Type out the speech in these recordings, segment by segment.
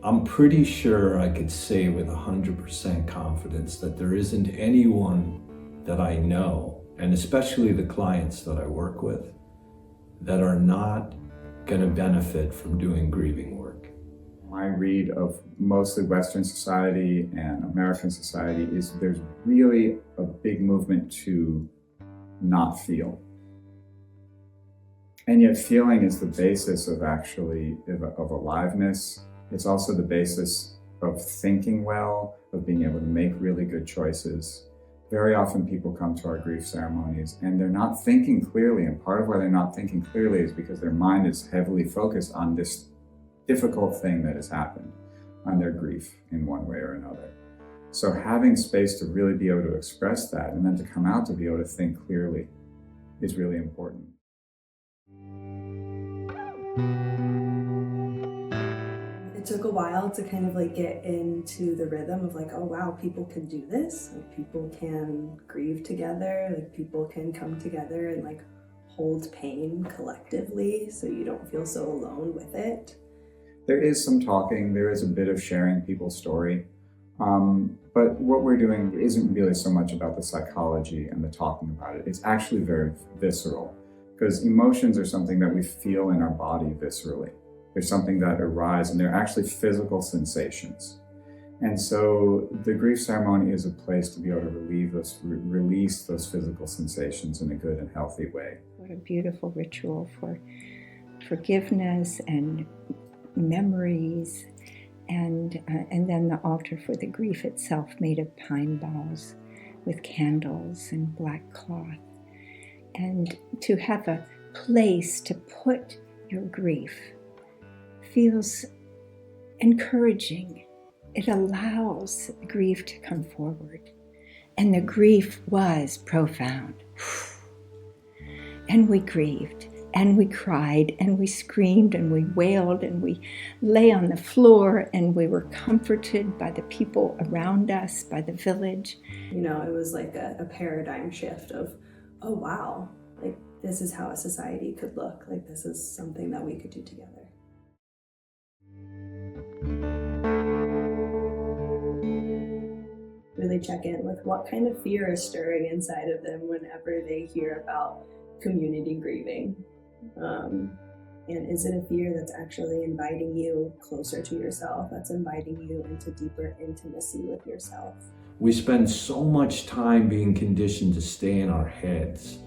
I'm pretty sure I could say with 100% confidence that there isn't anyone that I know, and especially the clients that I work with, that are not going to benefit from doing grieving work. My read of mostly Western society and American society is there's really a big movement to not feel. And yet feeling is the basis of aliveness. It's also the basis of thinking well, of being able to make really good choices. Very often people come to our grief ceremonies and they're not thinking clearly. And part of why they're not thinking clearly is because their mind is heavily focused on this difficult thing that has happened, on their grief in one way or another. So having space to really be able to express that and then to come out to be able to think clearly is really important. It took a while to kind of like get into the rhythm of like, oh wow, people can do this. Like people can grieve together. Like people can come together and like hold pain collectively so you don't feel so alone with it. There is some talking, there is a bit of sharing people's story. But what we're doing isn't really so much about the psychology and the talking about it. It's actually very visceral, because emotions are something that we feel in our body viscerally. They're something that arise, and they're actually physical sensations. And so the grief ceremony is a place to be able to release those physical sensations in a good and healthy way. What a beautiful ritual for forgiveness and memories, and then the altar for the grief itself, made of pine boughs with candles and black cloth. And to have a place to put your grief feels encouraging. It allows grief to come forward. And the grief was profound. And we grieved, and we cried, and we screamed, and we wailed, and we lay on the floor, and we were comforted by the people around us, by the village. You know, it was like a paradigm shift of, oh wow, like this is how a society could look. Like this is something that we could do together. Really check in with what kind of fear is stirring inside of them whenever they hear about community grieving. And is it a fear that's actually inviting you closer to yourself, that's inviting you into deeper intimacy with yourself? We spend so much time being conditioned to stay in our heads.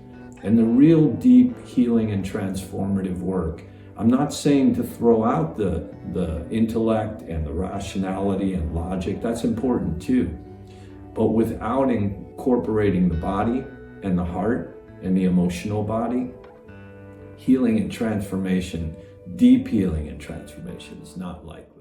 And the real deep healing and transformative work, I'm not saying to throw out the intellect and the rationality and logic, that's important too. But without incorporating the body and the heart and the emotional body, healing and transformation, deep healing and transformation is not likely.